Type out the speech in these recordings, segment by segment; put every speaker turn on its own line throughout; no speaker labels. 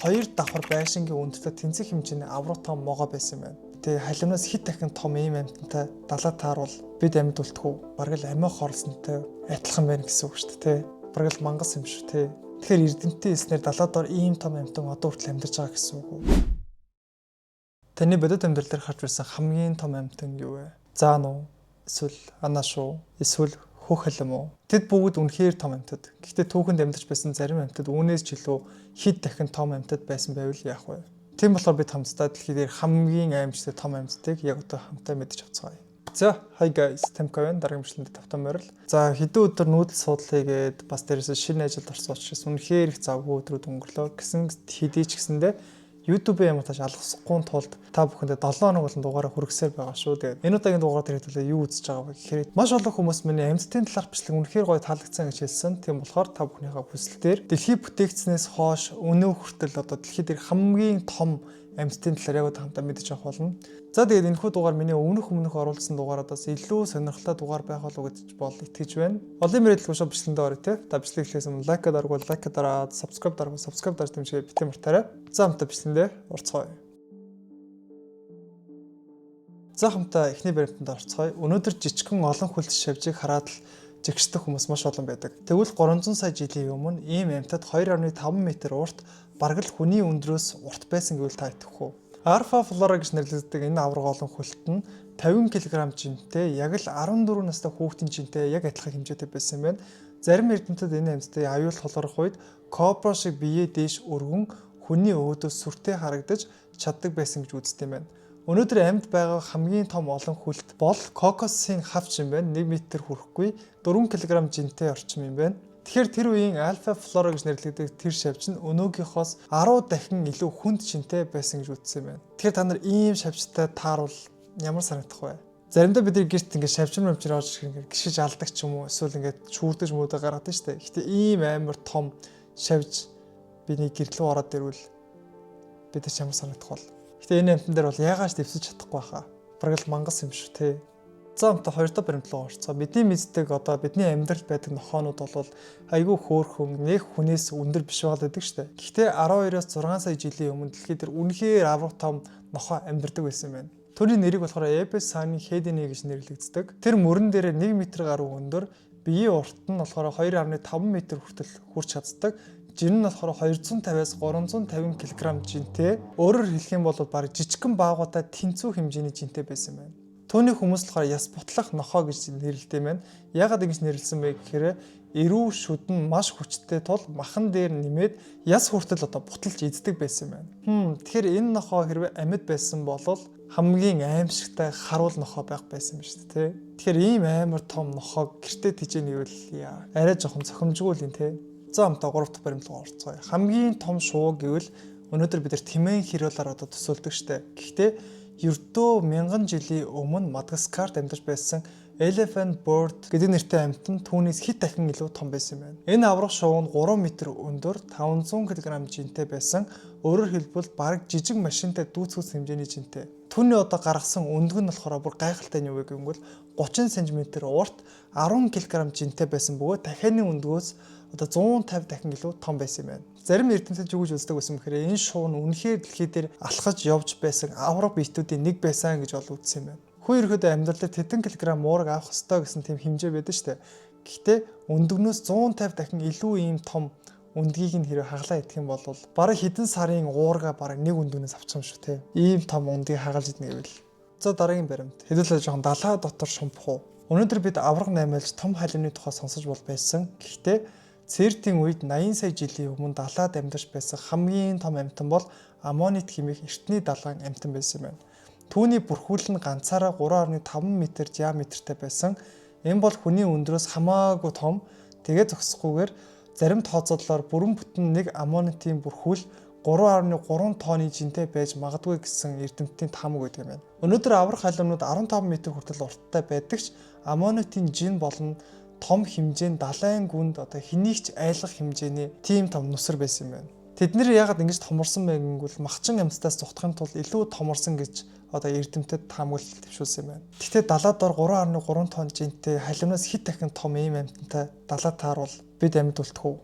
2 давхар байшингийн өндөртөө тэнцэх хэмжээний аврах том могоо байсан юм байна. Тэгээ халимнаас хэд дахин том ийм амьтантай далаа тааруул бид амьд үлдэхүү бараг л амиа хорлсонтой адилхан байна гэсэн үг шүү дээ. Бараг л мангас юм шүү дээ. Тэгэхээр эрдэмтдийн эснэр далаа доор ийм том амьтан одоо хүртэл амьдарч байгаа гэсэн үг үү? Таны бодит амьдрал дээр харж байсан хамгийн том амьтан юу вэ? Заан уу? Эсвэл анааш уу? Эсвэл хөөх халим уу? Тэд бүгд үнэхээр том амьтад. Гэхдээ түүхэнд амьдарч байсан зарим амьтад үүнээс ч илүү хэд дахин том амьтад байсан байвал яах вэ? Тийм болохоор бид хамтдаа дэлхий дээр хамгийн аимшигтай том амьтдыг яг одоо хамтдаа мэдэж авцгаая. За, hi guys, Тамка байна. Дараагийн бичлэгэнд тавтан морил. За, хэдэн өдөр нүүдэл суудлаа гээд бас дээрээс шинэ ажилд орсон учраас үнэхээр их завгүй өдрүүд өнгөрлөө. Гэсэн хэдий ч гэсэндээ YouTube-ийн ямар тааш алгасахгүй тулд та бүхэндээ 7 хоног болон дугаараа хүргэсээр байгаа шүү. Тэгээд энэ удаагийн дугаар дээр хэвлээ юу үзэж байгаа вэ гэхээр маш олон хүмүүс миний амьтдын талаарх бичлэг үнэхээр гоё таалагдсан гэж хэлсэн. Тийм болохоор та бүхнийхээ хүсэлтээр дэлхий бүтээгдснээс хойш өнөө хүртэл одоо дэлхий дээр хамгийн том амьтдын талаар яг хамтаа мэдэж авах болно. За тэгээд энэхүү дугаар миний өмнөх оруулсан дугаараас илүү сонирхолтой дугаар байх болов гэж итгэж байна. Олон мэдээлэл шүү бичлэгэндээ орё те. Та бичлэг хийхээс өмнө лайк дараагүй лайк дараад subscribe дарж дэмжиж битэн мартаарай. За хамтаа бичлэгэндээ орцгоё. За хамтаа эхний баримтанд орцгоё. Өнөөдөр жижигхэн олон хүлц шавжийг хараад л жигшдэг хүмүүс маш олон байдаг. Тэгвэл 300 сая жилийн өмнө ийм амьтад 2.5 м урт бараг л хүний өндрөөс урт байсан гэвэл та итгэх үү? Арфа флора гэж нэрлэгддэг энэ авраг олон хүлт нь 50 кг жинтэй яг л 14 настай хүүхдийн жинтэй яг адилхан хэмжээтэй байсан юм байна. Зарим эрдэмтэд энэ амьтдыг аюул тулгарх үед кобра шиг биеэ дээш өргөн хүний өөдөөс сүртэй харагдаж чаддаг байсан гэж үздэг юм байна. Өнөөдөр амьд байгаа хамгийн том олон хүлт бол кокосын хавч юм байна. 1 м хүрэхгүй 4 кг жинтэй орчим юм байна. Тэгэхээр тэр үеийн альфа флора гэж нэрлэгддэг тэр шавж нь өнөөгийнхоос 10 дахин илүү хүнд жинтэй байсан гэж үзсэн юм байна. Тэгэхээр та нар ийм шавжтай тааруул ямар санагдах вэ? Заримдаа бидний гэрт ингээд шавжир орж ирэх гიშиж алдаг ч юм уу эсвэл ингээд шүүрдэж муудаа гаргадаг шүү дээ. Гэхдээ ийм амар том шавж биний гэрлүү ороод ирвэл бид ч ямар санагдах бол. Гэхдээ энэ амтан дээр бол яагаад ч дэвсэж чадахгүй байхаа. Бараг л мангас юм шүү те. За хамтаа 2 дахь баримт руу орцгоо. Бидний мэддэг одоо бидний амьдрал байдаг нохоонууд бол айгүй хөөрхөн, нэг хүнээс өндөр биш байдаг шүү дээ. Гэхдээ 12-оос 6 сая жилийн өмнө дэлхий дээр үнэхээр аврах том нохоо амьдардаг байсан юм байна. Түүний нэрийг болохоор Эбес сааны Хедини гэж нэрлэгддэг. Тэр мөрөн дээр 1 м гаруй өндөр, биеийн урт нь болохоор 2.5 м хүртэл хүрч чаддаг. Жин нь болохоор 250-аас 350 кг жинтэй. Өөрөөр хэлэх юм бол баг жижигхэн баагуудаа тэнцүү хэмжээний жинтэй байсан юм байна. Түүний хүмүүс болохоор яс бутлах нохоо гэж нэрлэдэг юм байна. Яагаад ингэж нэрлсэн бэ гэхээр эрүү шүдэн маш хүчтэй тул махан дээр нэмээд яс хүртэл одоо буталж иддэг байсан юм байна. Тэгэхээр энэ нохоо хэрвээ амьд байсан бол хамгийн аимшигтай харуул нохоо байх байсан юм шүү дээ. Тэгэхээр ийм амар том нохоо гэртээ тижээнийвэл арай жоохон цохимжгүй л юм те. За хамтаа 3 дахь баримт руу орцгоё. Хамгийн том шувуу гэвэл өнөөдөр бид нар тэмээн хэрүүлээр одоо төсөөлдөг штэ. Гэхдээ ердөө 1000 жилийн өмнө Мадагаскарт амьдарч байсан Elephant bird гэдэг нэртэй амьтан түүнээс хэд дахин илүү том байсан юм байна. Энэ аврах шувуу нь 3 м өндөр 500 кг жинтэй байсан. Өөрөөр хэлбэл бараг жижиг машинтай дүүцгээс хэмжээний жинтэй. Түүний одоо гаргасан өндг нь болохоор бүр гайхалтай нь юу вэ гэвэл 30 см урт 10 кг жинтэй байсан бөгөөд дахианы өндгөөс одоо 150 дахин илүү том байсан юм байна. Зарим эрдэмтэд юу гэж үздэг байсан бэхээр энэ шувуу нь үнэхээр дэлхий дээр алхаж явж байсан авраг биетүүдийн нэг байсан гэж үзсэн юм байна. Хүн ерөөдөө амьдрал дээр тэдэн килограмм уураг авах ёстой гэсэн тийм хэмжээ байдаг шүү дээ. Гэхдээ өндөгнөөс 150 дахин илүү ийм том өндгийг нь хэрэг хаглаа идэх юм бол бараг хэдэн сарын уурга бараг нэг өндөгнөөс авчих юм шүү те. Ийм том өндгийг хагалж иднэ гэвэл. За дараагийн баримт. Хэдүүлээ жоохон далаа дотор шумбах уу. Өнөөдөр бид авраг наймаалж том халимны тухай сонсож бол байсан. Гэхдээ Цэртийн үед 80 сая жилийн өмнө далаад амьдарч байсан хамгийн том амьтан бол Аммонит хэмээх эртний далайн амьтан байсан юм байна. Түүний бүрхүүл нь ганцаараа 3.5 м диаметртэй байсан. Энэ бол хүний өндрөөс хамаагүй том. Тэгээд зогсохгүйгээр зарим тооцоололоор бүрэн бүтэн нэг аммонитийн бүрхүүл 3.3 тонны жинтэй байж магадгүй гэсэн эрдэмтдийн таамаг байдаг юм байна. Өнөөдөр аврах халимнууд 15 м хүртэл урттай байдаг ч аммонитийн жин болон том хэмжээнд далайн гүнд одоо хэнийгч айлгах хэмжээний тийм том нүсэр байсан юм байна. Тэд нэр яагаад ингэж томорсон бэ гэвэл махчин амьтдаас зутахын тулд илүү томорсон гэж одоо эрдэмтэд таамаглал төвшүүлсэн юм байна. Гэхдээ далаад дор 3.3 тонн жинтэй халимнаас хэд дахин том ийм амьтантай далаа тааруул бид амьд үлдэх үү?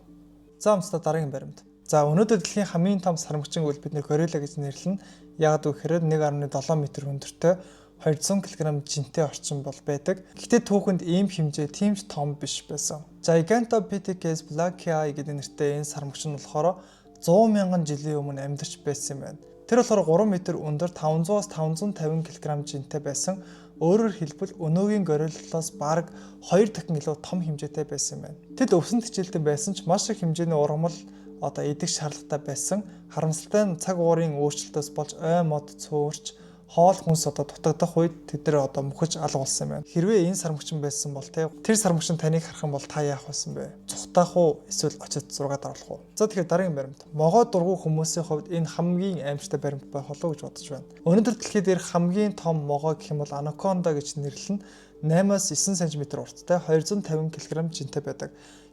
За хамтдаа дараагийн баримт. За өнөөдөр дэлхийн хамгийн том сармагчин үйл бидний горилла гэж нэрлэнэ. Яг гэхээр 1.7 м өндөртэй 200 кг жинтэй орчин бол байдаг. Гэхдээ түүхэнд ийм хэмжээ тийм ч том биш байсан. Gigantopithecus blakii гэдэг нэртэй энэ сармагч нь болохоор 100 мянган жилийн өмнө амьдарч байсан юм байна. Тэр болохоор 3 м өндөр 500-аас 550 кг жинтэй байсан. Өөрөөр хэлбэл өнөөгийн гориллаас бараг 2 дахин илүү том хэмжээтэй байсан юм байна. Тэд өвсөн тэжээлтэн байсан ч маш их хэмжээний ургамал идэх шаардлагатай байсан. Харамсалтай нь цаг уурын өөрчлөлтөөс болж ой мод цөөрч хоол хүнс дутагдах үед тэд нар мөхөж алга болсон юм байна. Хэрвээ энэ сармагчин байсан бол тэр сармагчин таныг харах юм бол та яах байсан бэ? Цухтаах уу эсвэл очиж зургаад оруулах уу? За тэгэхээр дараагийн баримт. Могоо дургу хүмүүсийн хувьд энэ хамгийн аимшигтай баримт байх болов уу гэж бодож байна. Өнөөдөр дэлхийд дээрх хамгийн том могоо гэх юм бол анаконда гэж нэрлэн 8-аас 9 см урттай 250 кг жинтэй байдаг.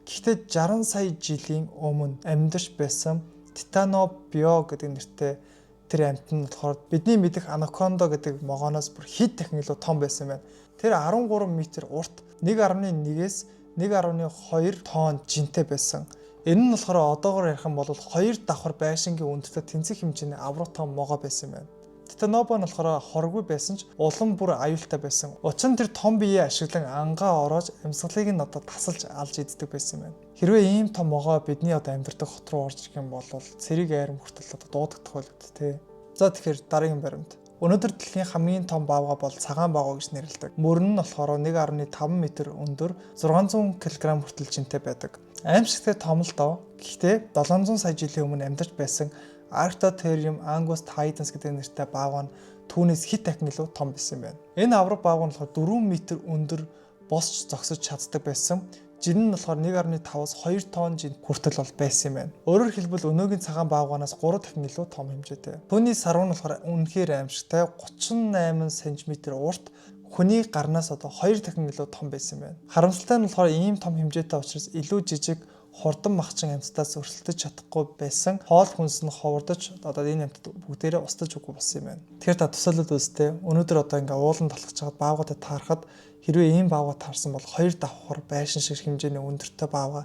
Гэхдээ 60 сая жилийн өмнө амьдарч байсан Titanoboa гэдэг нэртэй тэр амьтан нь болохоор бидний мэдих анаконда гэдэг могооноос бүр хэд дахин илүү том байсан байна. Тэр 13 м урт 1.1-ээс 1.2 тонн жинтэй байсан. Энэ нь болохоор одоогоор ярих юм бол 2 давхар байшингийн өндөртэй тэнцэх хэмжээний аврах том могоо байсан байна. Titanoboa нь болохоор хоргүй байсан ч улам бүр аюултай байсан. Учир нь тэр том биеэ ашиглан ангаа ороож амьсгалыг нь тасалж алж иддэг байсан байна. Хэрвээ ийм том могоо бидний амьдардаг хот руу орж ирэх юм бол цэрэг айрам хүртэл дуудагдах байлгүй тий. За тэгэхээр дараагийн баримт. Өнөөдөр дэлхийн хамгийн том баавга бол цагаан баавга гэж нэрлэдэг. Мөрөн нь болохоор 1.5 м өндөр 600 кг хүртэл жинтэй байдаг. Аимшигтай том л доо. Гэхдээ 700 сая жилийн өмнө амьдарч байсан Archaeopteryx angus haedens гэдэг нэртэй баавга нь түүнээс хэд дахин илүү том байсан юм байна. Энэ авраг баавга нь болохоор 4 м өндөр босч зогсож чаддаг байсан. Жин нь болохоор 1.5-аас 2 тонн жин хүртэл бол байсан юм байна. Өөрөөр хэлбэл өнөөгийн цагаан баавганаас 3 дахин илүү том хэмжээтэй. Түүний сарв нь болохоор үнэхээр аимшигтай 38 см урт, хүний гарнаас 2 дахин илүү том байсан юм байна. Харамсалтай нь болохоор ийм том хэмжээтэй учраас илүү жижиг хурдан махчин амьтдаас өрсөлдөж чадахгүй байсан. Хоол хүнс нь ховордож энэ амьтад бүгдээрээ устдаж үгүй болсон юм байна. Тэгэхээр та төсөөлөд үзтээ өнөөдөр ингээ уулан талхаж байгаа баавгуудад таарахад хэрвээ ийм баавга таарсан бол 2 давхар байшин шиг хэмжээний өндөртэй баавга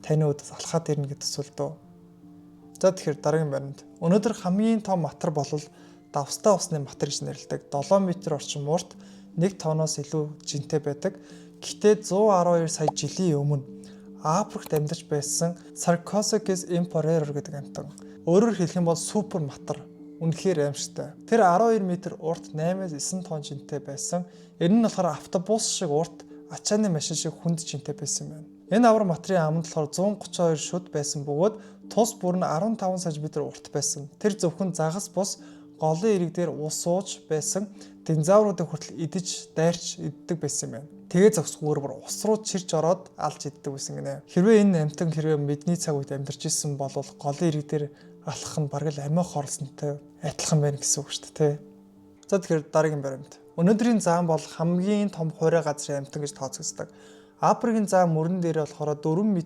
таны өдөөс алхаад ирнэ гэж төсөөлдөө. За тэгэхээр дараагийн баримт. Өнөөдөр хамгийн том матар бол давстай усны матар гэж нэрлэдэг. 7 м орчим урт 1 тонноос илүү жинтэй байдаг. Гэхдээ 112 сая жилийн өмнө Африкт амьдарч байсан Sarcosuchus imporer гэдэг амьтан. Өөрөөр хэлэх юм бол супер матар. Үнэхээр аимшигтай. Тэр 12 м урт 8-аас 9 тонн жинтэй байсан. Энэ нь болохоор автобус шиг урт, ачааны машин шиг хүнд жинтэй байсан юм байна. Энэ авар матрын аманд болохоор 132 шүд байсан бөгөөд тус бүр нь 15 см урт байсан. Тэр зөвхөн загас бус голын ирэг дээр ус сууж байсан динозавруудыг хүртэл идэж, дайрч иддэг байсан юм байна. Тэгээ зогсгоор бүр ус руу чирч ороод алж иддэг байсан гинэ. Хэрвээ энэ амьтан мэдний цаг үед амьдарч исэн бол голын ирэг дээр алхах нь бараг л амиа хорлсонтой адилхан байна гэсэн үг шүү дээ. За тэгэхээр дараагийн баримт. Өнөөдрийн заан бол хамгийн том хуурай газрын амьтан гэж тооцогддог. Африкийн заан мөрөн дээр болохоор 4 м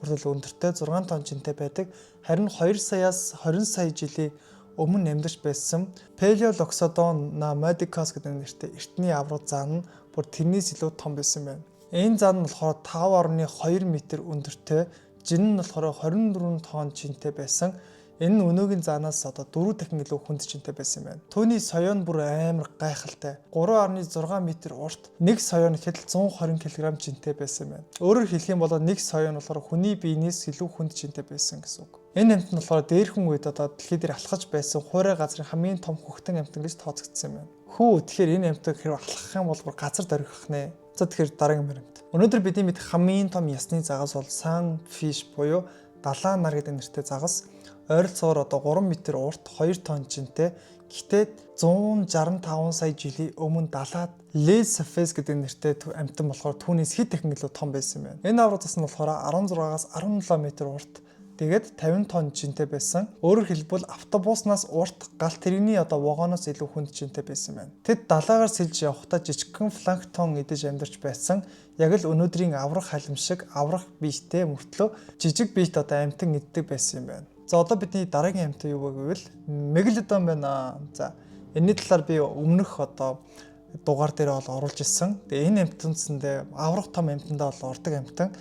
хүртэл өндөртэй 6 тонн жинтэй байдаг. Харин 2 саяас 20 сая жилийн өмнө амьдарч байсан Paleoloxodon nomadics гэдэг нэртэй эртний авраг заан нь бүр тэрнээс илүү том байсан байна. Энэ заан нь болохоор 5.2 м өндөртэй, жин нь болохоор 24 тонн жинтэй байсан. Энэ нь өнөөгийн заанаас 4 дахин илүү хүнд жинтэй байсан юм байна. Түүний соёо нь бүр амар гайхалтай. 3.6 м урт, нэг соёо нь ихэд 120 кг жинтэй байсан юм байна. Өөрөөр хэлэх юм бол нэг соёо нь болохоор хүний биенээс илүү хүнд жинтэй байсан гэсэн үг. Энэ амьтан нь болохоор дээрхэн үед дэлхий дээр алхаж байсан хуурай газрын хамгийн том хөхтөн амьтан гэж тооцогдсон юм байна. Хүү тэгэхээр энэ амьтан хэрэг алхах юм бол бүр газар дөргих нэ. За тэгэхээр дараагийн баримт. Өнөөдөр бидний мэдэх хамгийн том ясны загас бол sunfish буюу далайн нар гэдэг нэртэй загас. Ойролцоогоор 3 м урт 2 тонн жинтэй. Гэхдээ 165 сая жилийн өмнө далаад Lecephalus гэдэг нэртэй амьтан болохоор түүнээс хэд дахин илүү том байсан юм байна. Энэ авраг зас нь болохоор 16-аас 17 м урт. Тэгээд 50 тонн жинтэй байсан. Өөрөөр хэлбэл автобуснаас урт галт тэрэгний вагоноос илүү хүнд жинтэй байсан байна. Тэд далайгаар сэлж явхдаа жижигхэн планктон идэж амьдарч байсан. Яг л өнөөдрийн аврах халим шиг аврах биетэй мөртлөө жижиг биет амьтан иддэг байсан юм байна. За одоо бидний дараагийн амьтан юу вэ гэвэл Megalodon байна. За энэний талаар би өмнөх дугаар дээр оруулж ирсэн. Тэгээ энэ амьтандсэндээ аврах том амьтандаа ордог амьтан.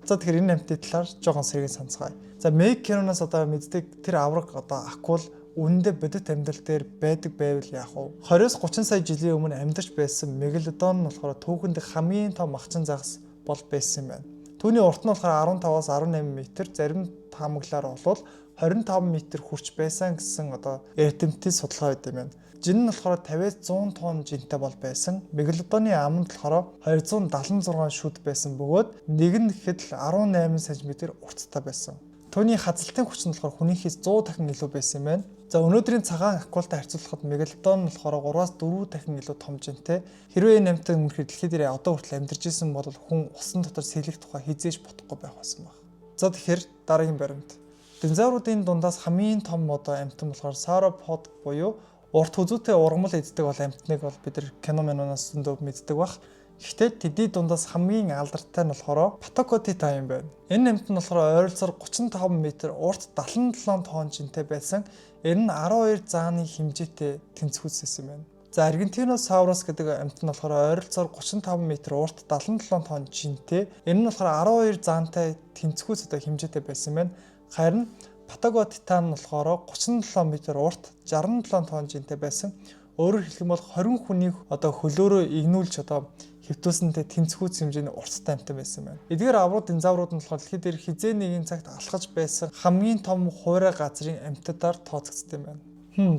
За тэгэхээр энэ амьтны талаар жоохон сэргийг санацгаая. За Meg киноноос одоо мэддэг тэр авраг одоо акул үнэндээ бодит амьдрал дээр байдаг байвал яах вэ? 20-30 сая жилийн өмнө амьдарч байсан мегалодон нь болохоор түүхэнд хамгийн том махчин загас бол байсан юм байна. Түүний урт нь болохоор 15-аас 18 м, зарим таамаглаар бол 25 м хүрч байсан гэсэн одоо эрдэмтдийн судалгаа байд юм байна. Жин нь болохоор 50-аас 100 тонн жинтэй бол байсан. Мегалодоны ам нь болохоор 276 шүд байсан бөгөөд нэг нь гэхэд л 18 см урттай байсан. Түүний хазалтын хүч нь болохоор хүнийхээс 100 дахин илүү байсан юм байна. За өнөөдрийн цагаан акултай харьцуулахад мегалодон нь болохоор 3-аас 4 дахин илүү том жинтэй. Хэрвээ энэ амьтан үнэхээр дэлхий дээр одоо хүртэл амьдарч исэн бол хүн усан дотор сэлэх тухай хизээж бодохгүй байх байсан баг. За тэгэхээр дараагийн баримт. Динозавруудын дундаас хамгийн том одоо амьтан болохоор sauropod буюу урт хүзүүтэй ургамал эддэг бол амьтныг бол бид нар кино минунаас зөндөө мэддэг бах. Гэхдээ тэдний дундаас хамгийн алдартай нь болохоор Patagotia юм байна. Энэ амьтан нь болохоор ойролцоогоор 35 м, урт 77 тонн жинтэй байсан. Энэ нь 12 зааны хэмжээтэй тэнцвүүцсэн юм байна. За Argentinosaurus гэдэг амьтан нь болохоор ойролцоогоор 35 м, урт 77 тонн жинтэй. Энэ нь болохоор 12 заантай тэнцвүүц одоо хэмжээтэй байсан юм байна. Харин Patagotia нь болохоор 37 м, урт 67 тонн жинтэй байсан. Өөрөөр хэлэх юм бол 20 хүнийг одоо хөлөөрөө игнүүлж одоо хэвтүүлсэнтэй тэнцвүүц хэмжээний урттай амьтан байсан байна. Эдгээр аврал динозаврууд нь болохоор дэлхий дээр хизээ нэгэн цагт алхаж байсан хамгийн том хуурай газрын амьтадаар тооцогдсон юм байна.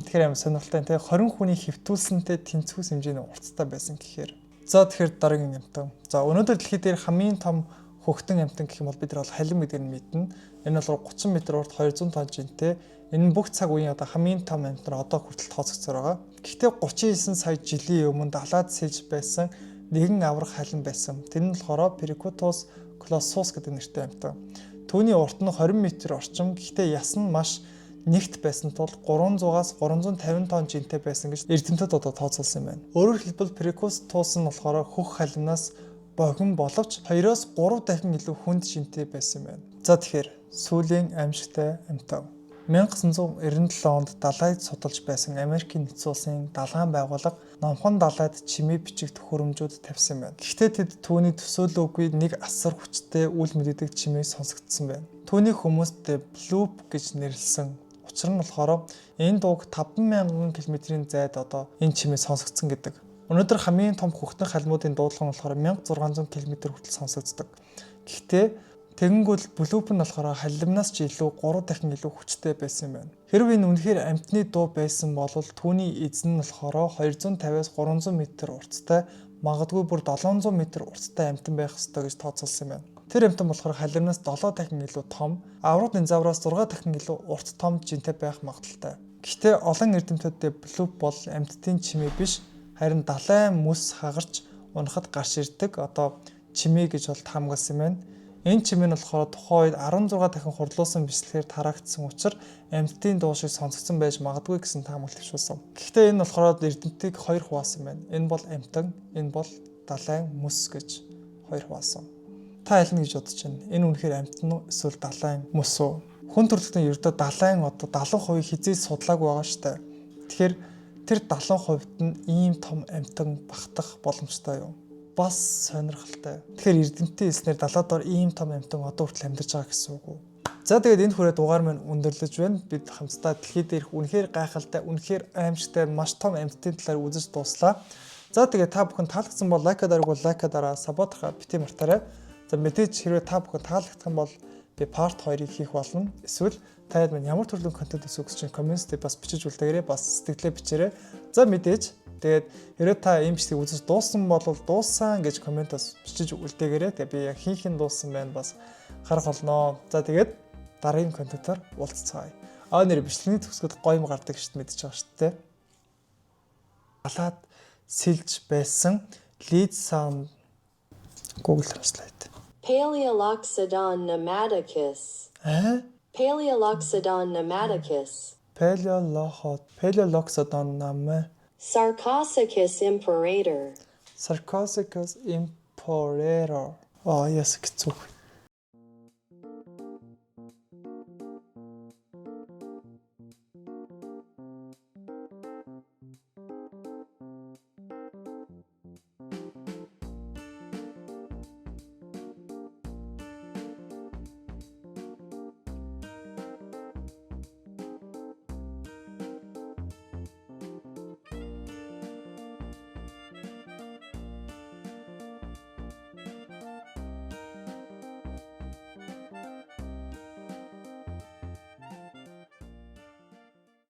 Тэгэхээр аим сонирхолтой тийм 20 хүний хэвтүүлсэнтэй тэнцвүүц хэмжээний урттай байсан гэхээр. За тэгэхээр дараагийн амьтан. За өнөөдөр дэлхий дээр хамгийн том хөхтөн амьтан гэх юм бол бид нар бол халим гэдгийг мэднэ. Энэ бол 30 м урт 200 тонн жинтэй. Энэ бүх цаг үеийн одоо хамгийн том амьтан одоо хүртэл тооцогдсоор байгаа. Гэхдээ 39 сая жилийн өмнө далаад сэлж байсан нэгэн аврах халин байсан. Тэр нь болохоор Pericotus colossus гэдэг нэртэй амьтан. Түүний урт нь 20 м орчим. Гэхдээ яс нь маш нэгт байсан тул 300-аас 350 тонн жинтэй байсан гэж эрдэмтэд одоо тооцоолсон юм байна. Өөрөөр хэлбэл Pericotus нь болохоор хөх халинаас богино боловч 2-оос 3 дахин илүү хүнд жинтэй байсан юм байна. За тэгэхээр сүүлийн аимшигтай амьтан. 1997 онд далайд судалж байсан Америкийн нэгдсэн улсын далайн байгууллага номхон далайд чимээ бичиг төхөөрөмжүүд тавьсан байна. Гэхдээ тэд түүний төсөөлөөгүй нэг асар хүчтэй үл мэддэг чимээ сонсогдсон байна. Түүний хүмүүст Bloop гэж нэрлсэн. Учир нь болохоор энэ дууг 50000 км-ийн зайд одоо энэ чимээ сонсогдсон гэдэг. Өнөөдөр хамгийн том хөхтөн халмуудын дуудлага нь болохоор 1600 км хүртэл сонсогддог. Гэхдээ тэгэнгүүт Bloop нь болохоор халимнаас ч илүү 3 дахин илүү хүчтэй байсан юм байна. Хэрвээ энэ үнэхээр амьтны дуу байсан бол түүний эзэн нь болохоор 250-аас 300 м урттай, магадгүй бүр 700 м урттай амьтан байх ёстой гэж тооцоолсон юм байна. Тэр амьтан болохоор халимнаас 7 дахин илүү том, аврал динозавраас 6 дахин илүү урт том жинтэй байх магадaltaй. Гэхдээ олон эрдэмтдүүд Bloop бол амьтдын чимээ биш, харин далайн мөс хагарч унахад гарч ирдэг одоо чимээ гэж бол таамагласан юм байна. Энэ чимээ нь болохоор тухайн үед 16 дахин хурлуулсан бичлэгээр тараагдсан учраас амьтдын дуу шиг сонсогдсон байж магадгүй гэсэн таамаглал тавьсан. Гэхдээ энэ болохоор эрдэмтдийг хоёр хуваасан байна. Энэ бол амьтан, энэ бол далайн мөс гэж хоёр хуваасан. Та аль нь гэж бодож байна? Энэ үнэхээр амьтан уу эсвэл далайн мөс үү? Хүн төрөлхтөн ердөө далайн одоо 70% хизээ судлаагүй байгаа штэ. Тэгэхээр тэр 70% нь ийм том амьтан багтах боломжтой юу? Бас сонирхолтой. Тэгэхээр эрдэмтдийн хэлснээр далаад дор ийм том амьтан одоо хүртэл амьдарч байгаа гэсэн үг үү? За тэгээд энэ хүрээ дугаар маань өндөрлөж байна. Бид хамтдаа дэлхий дээрх үнэхээр гайхалтай, үнэхээр аимшигтай маш том амьтдын талаар үзэж дууслаа. За тэгээд та бүхэн таалагдсан бол лайк дараа, саботорхоо бити мартаарай. За мэдээж хэрвээ та бүхэн таалагдсан бол би part 2-ыг хийх болно. Эсвэл та хэд ямар төрлийн контент өсгөх гэж комменттэй бас бичиж үлдээгээрэй, бас сэтгэлээ бичээрэй. За мэдээж тэгээд хэрвээ та ийм бичлэгийг үзэж дууссан бол дууссан гэж комментоос бичиж үлдээгээрэй. Тэгээд би яг хийх нь дууссан байна бас харах болно. За тэгээд дараагийн контентоор уулзцаая. Нэр бичлэгийн төгсгөд гоё юм гардаг шүү дээ мэдчихэж байгаа шүү дээ. Далаад сэлж байсан lead sound Google Translate.
Paleoloxodon pneumaticus. Paleoloxodon pneumaticus.
Paleoloxodon
Sarcosuchus imperator.
Sarcosuchus imperator. Yes, хэцүү.